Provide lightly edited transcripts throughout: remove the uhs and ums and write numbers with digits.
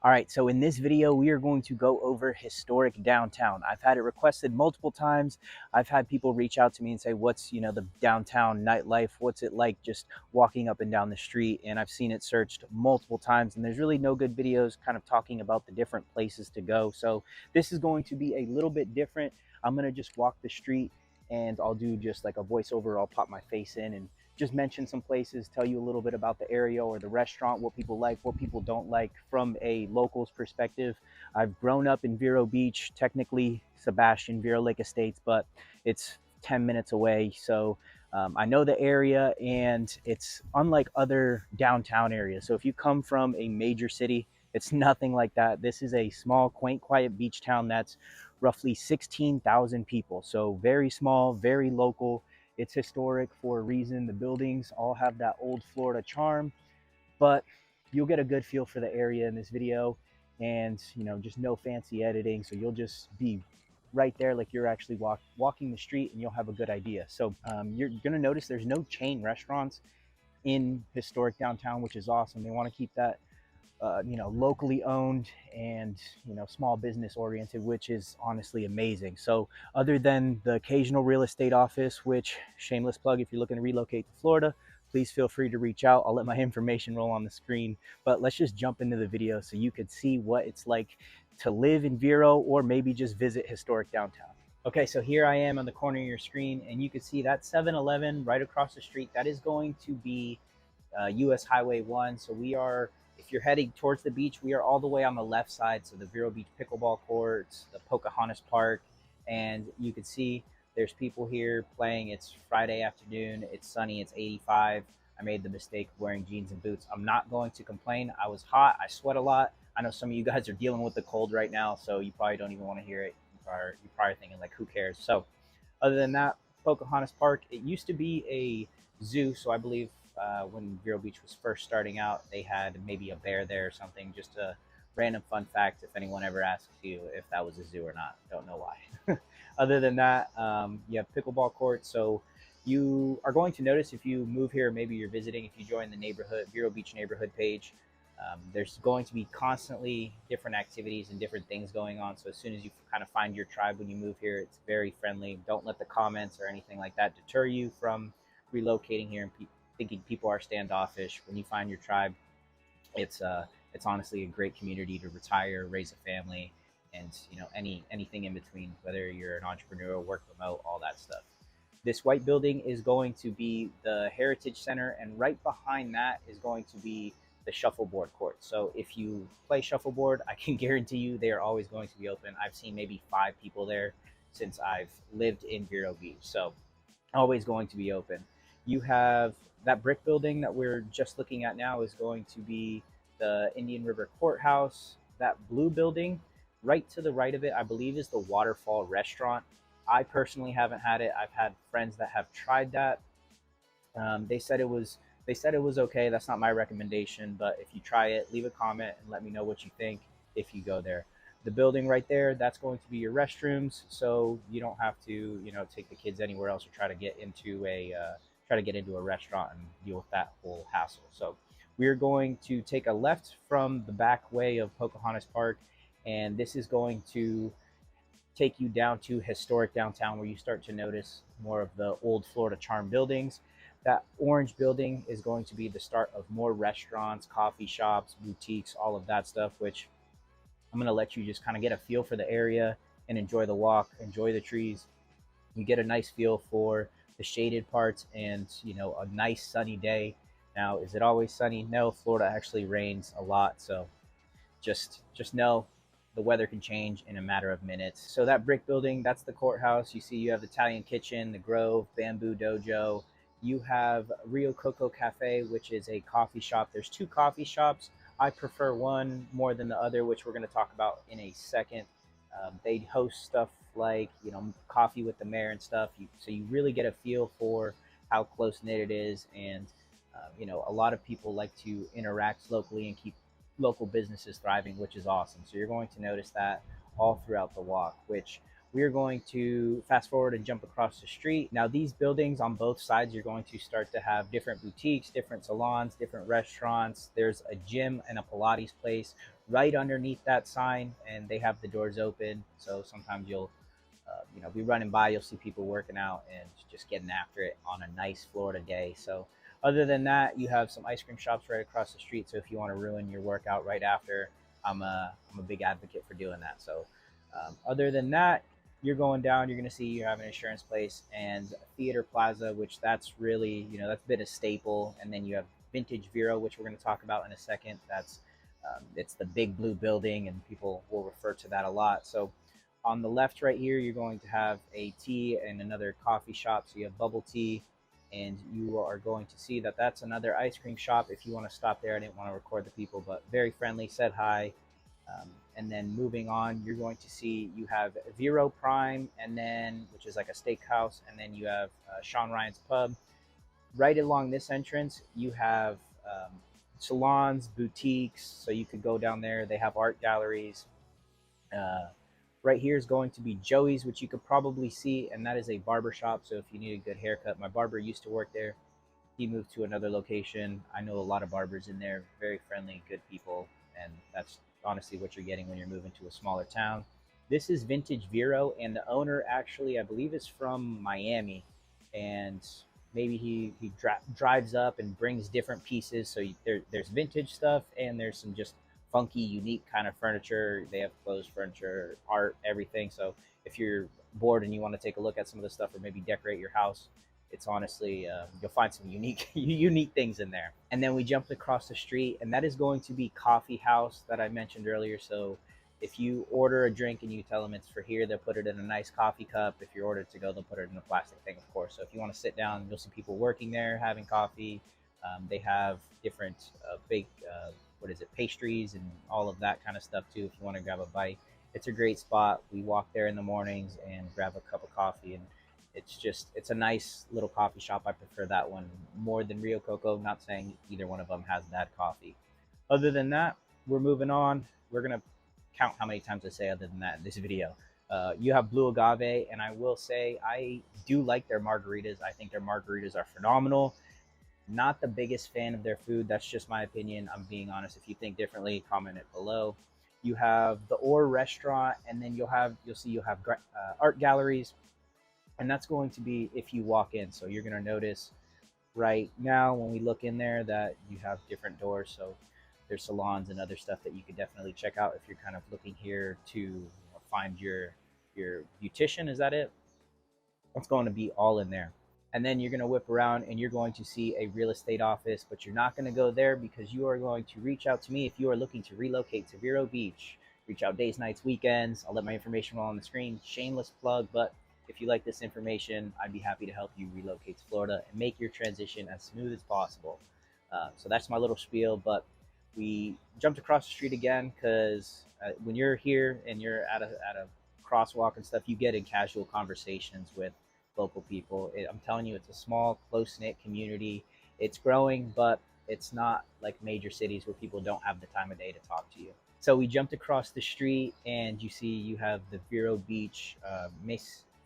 All right, so in this video, we are going to go over historic downtown. I've had it requested multiple times. I've had people reach out to me and say, what's, the downtown nightlife? What's it like just walking up and down the street? And I've seen it searched multiple times, and there's really no good videos kind of talking about the different places to go. So this is going to be a little bit different. I'm going to just walk the street and I'll do just like a voiceover. I'll pop my face in and just mention some places, tell you a little bit about the area or the restaurant, what people like, what people don't like from a local's perspective. I've grown up in Vero Beach, technically Sebastian, Vero Lake Estates, but it's 10 minutes away. So I know the area, and it's unlike other downtown areas. So if you come from a major city, it's nothing like that. This is a small, quaint, quiet beach town that's roughly 16,000 people. So very small, very local. It's historic for a reason. The buildings all have that old Florida charm, but you'll get a good feel for the area in this video, and just no fancy editing. So you'll just be right there like you're actually walking the street, and you'll have a good idea. So you're going to notice there's no chain restaurants in historic downtown, which is awesome. They want to keep that locally owned and small business oriented, which is honestly amazing. So other than the occasional real estate office, which, shameless plug, if you're looking to relocate to Florida, please feel free to reach out. I'll let my information roll on the screen, but let's just jump into the video so you could see what it's like to live in Vero, or maybe just visit historic downtown. Okay, so here I am on the corner of your screen, and you can see that 7-Eleven right across the street. That is going to be US Highway 1. So we are, if you're heading towards the beach, we are all the way on the left side. So the Vero Beach pickleball courts, the Pocahontas Park, and you can see there's people here playing. It's Friday afternoon. It's sunny. It's 85. I made the mistake of wearing jeans and boots. I'm not going to complain. I was hot. I sweat a lot. I know some of you guys are dealing with the cold right now, so you probably don't even want to hear it. You're probably thinking like, who cares? So other than that, Pocahontas Park, it used to be a zoo. So I believe when Vero Beach was first starting out, they had maybe a bear there or something. Just a random fun fact if anyone ever asks you if that was a zoo or not. Don't know why. Other than that, you have pickleball courts. So you are going to notice if you move here, maybe you're visiting, if you join the neighborhood, Vero Beach neighborhood page, there's going to be constantly different activities and different things going on. So as soon as you kind of find your tribe when you move here, it's very friendly. Don't let the comments or anything like that deter you from relocating here and thinking people are standoffish. When you find your tribe, it's honestly a great community to retire, raise a family, and anything in between. Whether you're an entrepreneur, work remote, all that stuff. This white building is going to be the Heritage Center, and right behind that is going to be the shuffleboard court. So if you play shuffleboard, I can guarantee you they are always going to be open. I've seen maybe 5 people there since I've lived in Vero Beach. So always going to be open. You have that brick building that we're just looking at now is going to be the Indian River Courthouse. That blue building right to the right of it, I believe, is the Waterfall Restaurant. I personally haven't had it. I've had friends that have tried that. They said it was okay. That's not my recommendation, but if you try it, leave a comment and let me know what you think if you go there. The building right there, that's going to be your restrooms, so you don't have to, take the kids anywhere else or try to get into a restaurant and deal with that whole hassle. So we're going to take a left from the back way of Pocahontas Park, and this is going to take you down to historic downtown, where you start to notice more of the old Florida charm buildings. That orange building is going to be the start of more restaurants, coffee shops, boutiques, all of that stuff, which I'm going to let you just kind of get a feel for the area and enjoy the walk, enjoy the trees. You get a nice feel for the shaded parts and, a nice sunny day. Now, is it always sunny? No, Florida actually rains a lot. So just know the weather can change in a matter of minutes. So that brick building, that's the courthouse. You see you have the Italian Kitchen, the Grove, Bamboo Dojo. You have Rio Coco Cafe, which is a coffee shop. There's 2 coffee shops. I prefer one more than the other, which we're going to talk about in a second. They host stuff like, coffee with the mayor and stuff. So you really get a feel for how close knit it is. And, a lot of people like to interact locally and keep local businesses thriving, which is awesome. So you're going to notice that all throughout the walk, which we're going to fast forward and jump across the street. Now, these buildings on both sides, you're going to start to have different boutiques, different salons, different restaurants. There's a gym and a Pilates place right underneath that sign, and they have the doors open. So sometimes you'll be running by, you'll see people working out and just getting after it on a nice Florida day. So other than that, you have some ice cream shops right across the street. So if you want to ruin your workout right after, I'm a big advocate for doing that. So other than that, you're going down, you're going to see you have an insurance place and Theater Plaza, which that's really, that's been a staple. And then you have Vintage Vero, which we're going to talk about in a second. It's the big blue building, and people will refer to that a lot. So on the left right here, you're going to have a tea and another coffee shop. So you have bubble tea, and you are going to see that that's another ice cream shop. If you want to stop there, I didn't want to record the people, but very friendly, said hi. And then moving on, you're going to see you have Vero Prime, and then which is like a steakhouse, and then you have Sean Ryan's Pub. Right along this entrance, you have salons, boutiques, so you could go down there. They have art galleries. Uh, right here is going to be Joey's, which you could probably see, and that is a barber shop. So if you need a good haircut, my barber used to work there. He moved to another location. I know a lot of barbers in there, very friendly, good people, and that's honestly what you're getting when you're moving to a smaller town. This is Vintage Vero, and the owner actually, I believe, is from Miami, and maybe he drives up and brings different pieces. So there's vintage stuff, and there's some just funky, unique kind of furniture. They have clothes, furniture, art, everything. So if you're bored and you want to take a look at some of the stuff, or maybe decorate your house, it's honestly you'll find some unique unique things in there. And then we jumped across the street, and that is going to be Coffee House that I mentioned earlier. So if you order a drink and you tell them it's for here, they'll put it in a nice coffee cup. If you order it to go, they'll put it in a plastic thing, of course. So if you want to sit down, you'll see people working there having coffee. They have different big what is it, pastries and all of that kind of stuff too. If you want to grab a bite, it's a great spot. We walk there in the mornings and grab a cup of coffee, and it's a nice little coffee shop. I prefer that one more than Rio Coco. Not saying either one of them has bad coffee. Other than that, we're moving on. We're gonna count how many times I say other than that in this video. You have Blue Agave, and I will say I do like their margaritas. I think their margaritas are phenomenal. Not the biggest fan of their food. That's just my opinion. I'm being honest. If you think differently, comment it below. You have the Or Restaurant, and then you'll have art galleries, and that's going to be if you walk in. So you're going to notice right now when we look in there that you have different doors. So there's salons and other stuff that you could definitely check out if you're kind of looking here to find your beautician. Is that it? It's going to be all in there. And then you're going to whip around and you're going to see a real estate office, but you're not going to go there because you are going to reach out to me if you are looking to relocate to Vero Beach. Reach out days, nights, weekends. I'll let my information roll on the screen. Shameless plug, but if you like this information, I'd be happy to help you relocate to Florida and make your transition as smooth as possible. So that's my little spiel, but we jumped across the street again because when you're here and you're at a crosswalk and stuff, you get in casual conversations with local people. I'm telling you, it's a small, close-knit community. It's growing, but it's not like major cities where people don't have the time of day to talk to you. So we jumped across the street, and you see you have the Vero Beach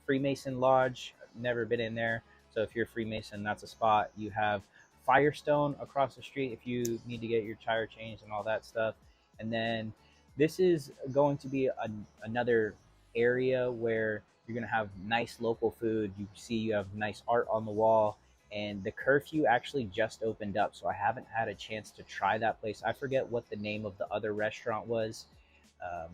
Freemason Lodge. Never been in there, so if you're a Freemason, that's a spot. You have Firestone across the street if you need to get your tire changed and all that stuff. And then this is going to be another area where you're going to have nice local food. You see you have nice art on the wall, and the curfew actually just opened up, so I haven't had a chance to try that place. I forget what the name of the other restaurant was. um,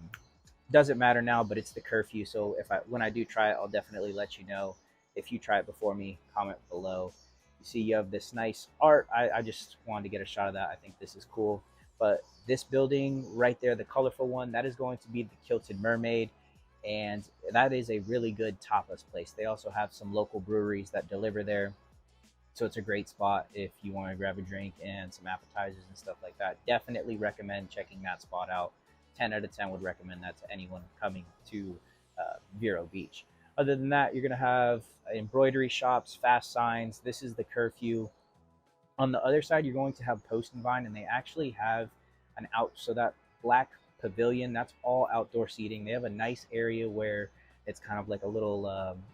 doesn't matter now, but it's the curfew. So when I do try it, I'll definitely let you know. If you try it before me, comment below. You see you have this nice art. I just wanted to get a shot of that. I think this is cool. But this building right there, the colorful one, that is going to be the Kilted Mermaid, and that is a really good tapas place. They also have some local breweries that deliver there, so it's a great spot if you want to grab a drink and some appetizers and stuff like that. Definitely recommend checking that spot out. 10 out of 10 would recommend that to anyone coming to Vero Beach. Other than that, you're going to have embroidery shops, fast signs. This is the curfew. On the other side, you're going to have Post and Vine, and they actually have so that black pavilion, that's all outdoor seating. They have a nice area where it's kind of like a little,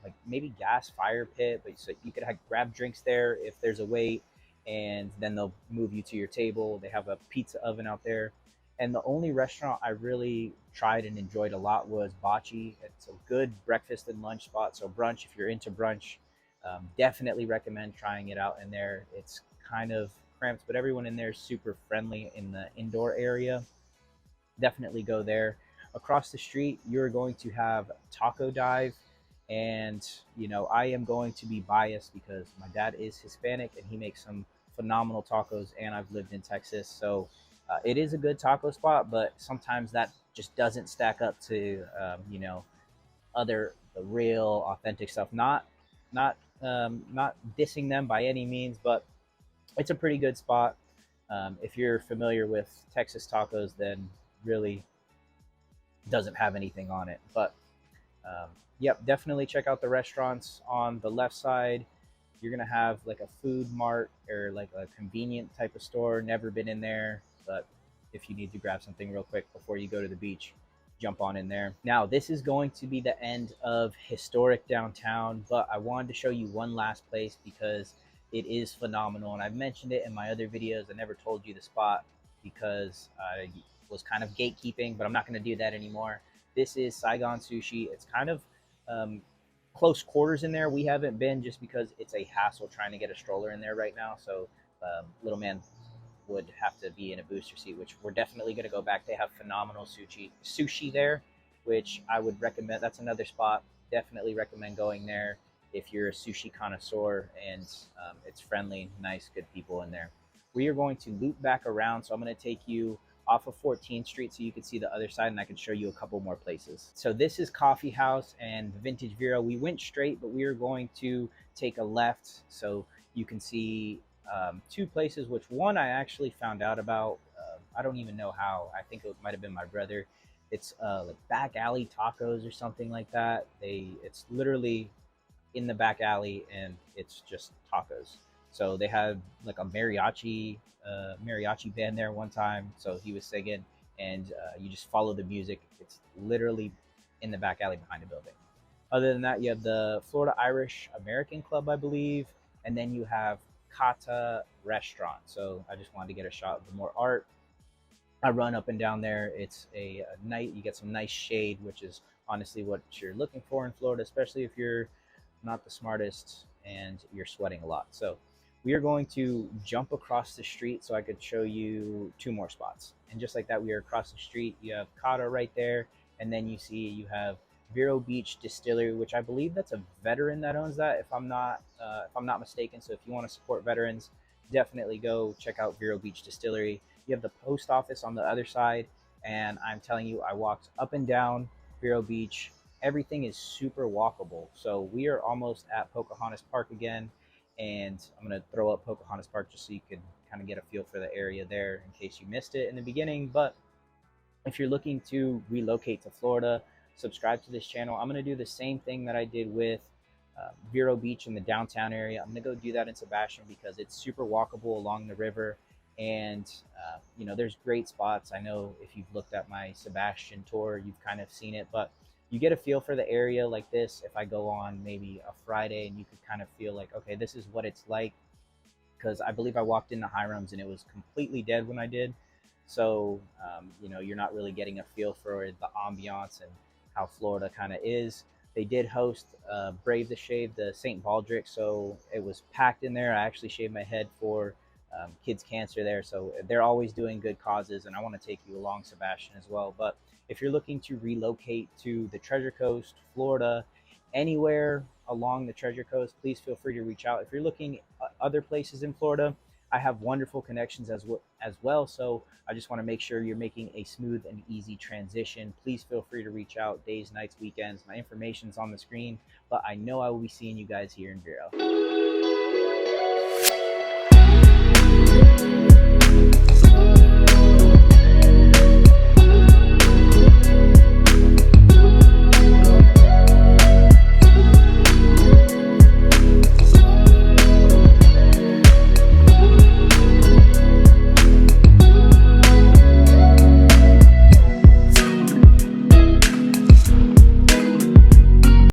like maybe gas fire pit, but so you could grab drinks there if there's a wait, and then they'll move you to your table. They have a pizza oven out there, And the only restaurant I really tried and enjoyed a lot was Bocce. It's a good breakfast and lunch spot. So brunch, if you're into brunch, definitely recommend trying it out in there. It's kind of cramped, but everyone in there is super friendly in the indoor area. Definitely go there. Across the street, you're going to have Taco Dive. And, I am going to be biased because my dad is Hispanic and he makes some phenomenal tacos, and I've lived in Texas. So it is a good taco spot, but sometimes that just doesn't stack up to, the real authentic stuff. Not dissing them by any means, but it's a pretty good spot. If you're familiar with Texas tacos, then really doesn't have anything on it. But yep, definitely check out the restaurants on the left side. You're gonna have like a food mart or like a convenient type of store. Never been in there, but if you need to grab something real quick before you go to the beach, jump on in there. Now, this is going to be the end of historic downtown, but I wanted to show you one last place because it is phenomenal. And I've mentioned it in my other videos. I never told you the spot because I was kind of gatekeeping, but I'm not going to do that anymore. This is Saigon Sushi. It's kind of um, close quarters in there. We haven't been just because it's a hassle trying to get a stroller in there right now. So little man would have to be in a booster seat, which we're definitely going to go back. They have phenomenal sushi there, which I would recommend. That's another spot. Definitely recommend going there if you're a sushi connoisseur, and it's friendly, nice, good people in there. We are going to loop back around, so I'm going to take you off of 14th Street so you can see the other side, and I can show you a couple more places. So this is Coffee House and Vintage Vero. We went straight, but we are going to take a left so you can see two places, which one I actually found out about. I don't even know how. I think it might have been my brother. It's like back alley tacos or something like that. It's literally in the back alley and it's just tacos. So they had like a mariachi band there one time. So he was singing, and you just follow the music. It's literally in the back alley behind the building. Other than that, you have the Florida Irish American Club, I believe, and then you have Kata Restaurant. So I just wanted to get a shot of the more art. I run up and down there. It's a night. You get some nice shade, which is honestly what you're looking for in Florida, especially if you're not the smartest and you're sweating a lot. So we are going to jump across the street so I could show you two more spots. And just like that, we are across the street. You have Kata right there, and then you have Vero Beach Distillery, which I believe that's a veteran that owns that, if I'm not mistaken. So if you want to support veterans, definitely go check out Vero Beach Distillery. You have the post office on the other side, and I'm telling you, I walked up and down Vero Beach. Everything is super walkable. So we are almost at Pocahontas Park again, and I'm going to throw up Pocahontas Park just so you can kind of get a feel for the area there in case you missed it in the beginning. But if you're looking to relocate to Florida, subscribe to this channel. I'm going to do the same thing that I did with Vero Beach in the downtown area. I'm going to go do that in Sebastian because it's super walkable along the river. And, there's great spots. I know if you've looked at my Sebastian tour, you've kind of seen it, but you get a feel for the area like this. If I go on maybe a Friday, and you could kind of feel like, okay, this is what it's like. Because I believe I walked into Hiram's and it was completely dead when I did. So, you're not really getting a feel for the ambiance and how Florida kind of is. They did host Brave the Shave, the St. Baldrick, so it was packed in there. I actually shaved my head for kids' cancer there, so they're always doing good causes, and I want to take you along, Sebastian, as well. But if you're looking to relocate to the Treasure Coast, Florida, anywhere along the Treasure Coast, please feel free to reach out. If you're looking at other places in Florida, I have wonderful connections as well. So I just want to make sure you're making a smooth and easy transition. Please feel free to reach out days, nights, weekends. My information's on the screen, but I know I will be seeing you guys here in Vero.